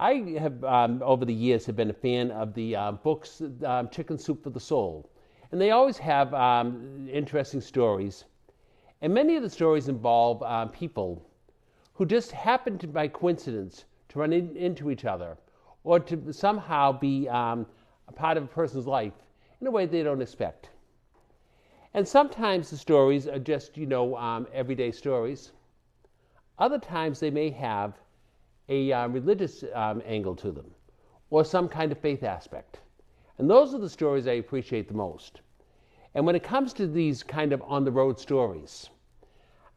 I have, over the years, have been a fan of the books Chicken Soup for the Soul. And they always have interesting stories. And many of the stories involve people who just happen to, by coincidence, to run into each other or to somehow be a part of a person's life in a way they don't expect. And sometimes the stories are just, everyday stories. Other times they may have a religious angle to them or some kind of faith aspect. And those are the stories I appreciate the most. And when it comes to these kind of on-the-road stories,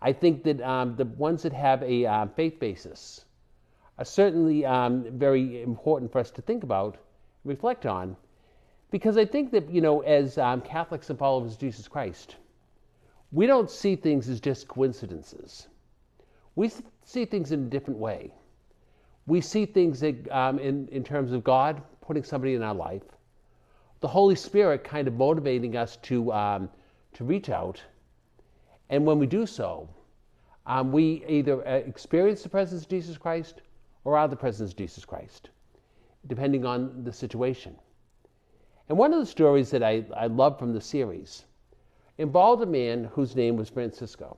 I think that the ones that have a faith basis are certainly very important for us to think about, reflect on, because I think that, as Catholics and followers of Jesus Christ, we don't see things as just coincidences. We see things in a different way. We see things that, in terms of God putting somebody in our life, the Holy Spirit kind of motivating us to reach out, and when we do so, we either experience the presence of Jesus Christ or are the presence of Jesus Christ, depending on the situation. And one of the stories that I love from the series involved a man whose name was Francisco.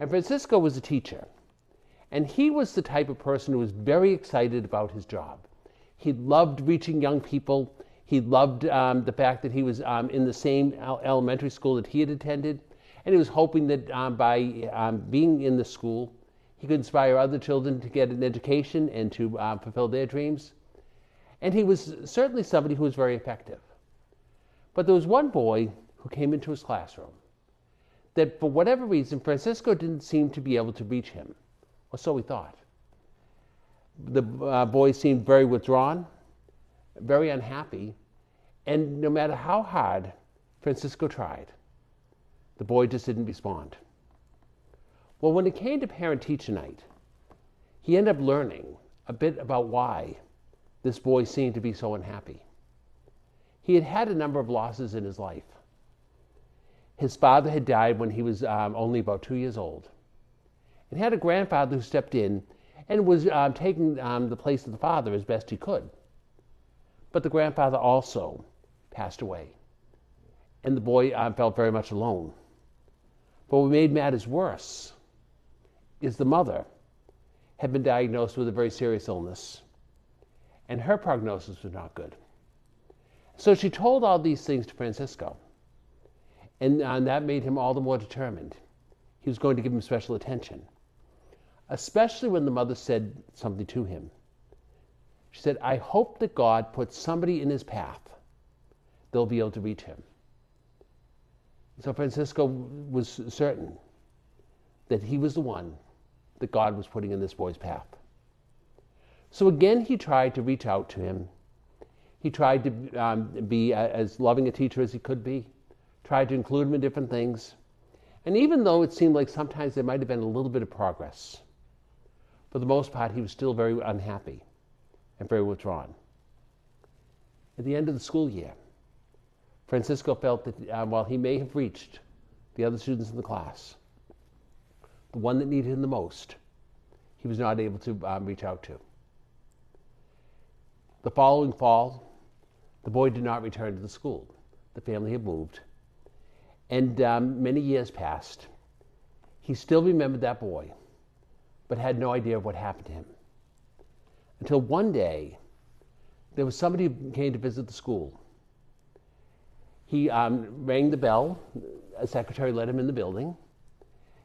And Francisco was a teacher. And he was the type of person who was very excited about his job. He loved reaching young people. He loved the fact that he was in the same elementary school that he had attended. And he was hoping that by being in the school, he could inspire other children to get an education and to fulfill their dreams. And he was certainly somebody who was very effective. But there was one boy who came into his classroom that, for whatever reason, Francisco didn't seem to be able to reach him, or so he thought. The boy seemed very withdrawn, very unhappy, and no matter how hard Francisco tried, the boy just didn't respond. Well, when it came to parent-teacher night, he ended up learning a bit about why this boy seemed to be so unhappy. He had had a number of losses in his life. His father had died when he was only about 2 years old. And had a grandfather who stepped in and was taking the place of the father as best he could. But the grandfather also passed away. And the boy felt very much alone. But what made matters worse is the mother had been diagnosed with a very serious illness. And her prognosis was not good. So she told all these things to Francisco. And that made him all the more determined. He was going to give him special attention. Especially when the mother said something to him. She said, "I hope that God puts somebody in his path that'll be able to reach him." So Francisco was certain that he was the one that God was putting in this boy's path. So again, he tried to reach out to him. He tried to be as loving a teacher as he could be, tried to include him in different things. And even though it seemed like sometimes there might have been a little bit of progress, for the most part, he was still very unhappy and very withdrawn. At the end of the school year, Francisco felt that while he may have reached the other students in the class, the one that needed him the most, he was not able to reach out to. The following fall, the boy did not return to the school. The family had moved. And many years passed. He still remembered that boy, but had no idea of what happened to him. Until one day, there was somebody who came to visit the school. He rang the bell. A secretary let him in the building.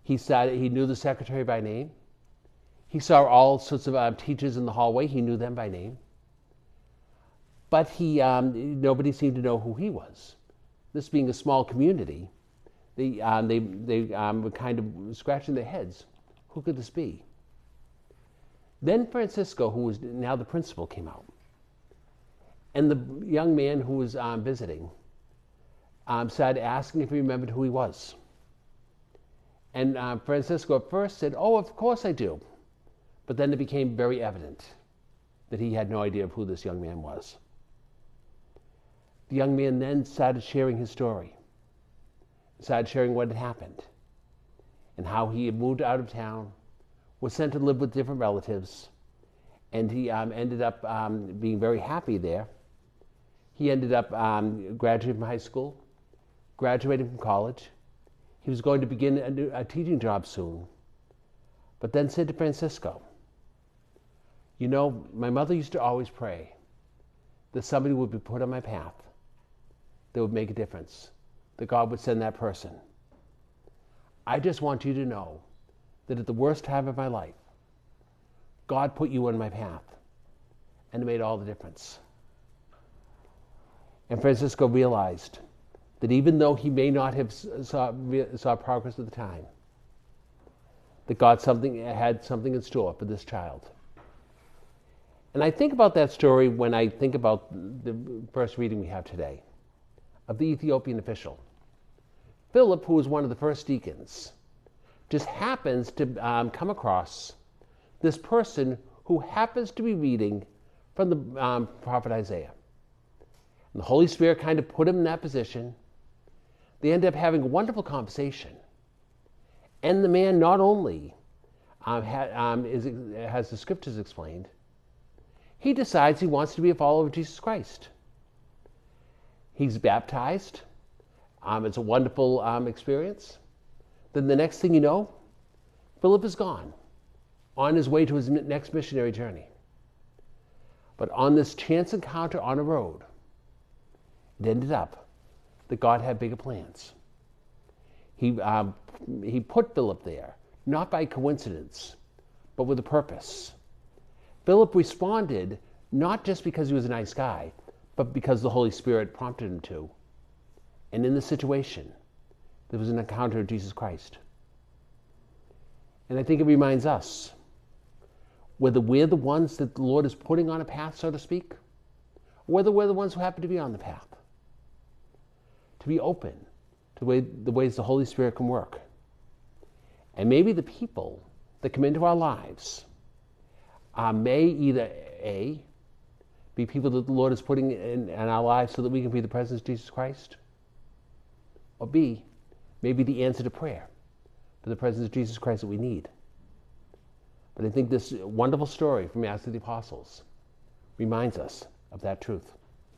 He knew the secretary by name. He saw all sorts of teachers in the hallway. He knew them by name. But nobody seemed to know who he was. This being a small community, they were kind of scratching their heads. Who could this be? Then Francisco, who was now the principal, came out. And the young man who was visiting started asking if he remembered who he was. And Francisco at first said, "Oh, of course I do." But then it became very evident that he had no idea of who this young man was. The young man then started sharing his story, started sharing what had happened, and how he had moved out of town, was sent to live with different relatives, and he ended up being very happy there. He ended up graduating from high school, graduating from college. He was going to begin a teaching job soon, but then said to Francisco, "You know, my mother used to always pray that somebody would be put on my path that would make a difference, that God would send that person. I just want you to know that at the worst time of my life, God put you on my path, and it made all the difference." And Francisco realized that even though he may not have saw progress at the time, that God had something in store for this child. And I think about that story when I think about the first reading we have today of the Ethiopian official. Philip, who was one of the first deacons, just happens to come across this person who happens to be reading from the prophet Isaiah. And the Holy Spirit kind of put him in that position. They end up having a wonderful conversation. And the man not only has the scriptures explained, he decides he wants to be a follower of Jesus Christ. He's baptized. It's a wonderful experience. Then the next thing you know, Philip is gone, on his way to his next missionary journey. But on this chance encounter on a road, it ended up that God had bigger plans. He put Philip there, not by coincidence, but with a purpose. Philip responded not just because he was a nice guy, but because the Holy Spirit prompted him to. And in the situation, there was an encounter of Jesus Christ. And I think it reminds us, whether we're the ones that the Lord is putting on a path, so to speak, or whether we're the ones who happen to be on the path, to be open to the ways the Holy Spirit can work. And maybe the people that come into our lives may either A, be people that the Lord is putting in our lives so that we can be the presence of Jesus Christ, or B, maybe the answer to prayer for the presence of Jesus Christ that we need. But I think this wonderful story from Acts of the Apostles reminds us of that truth.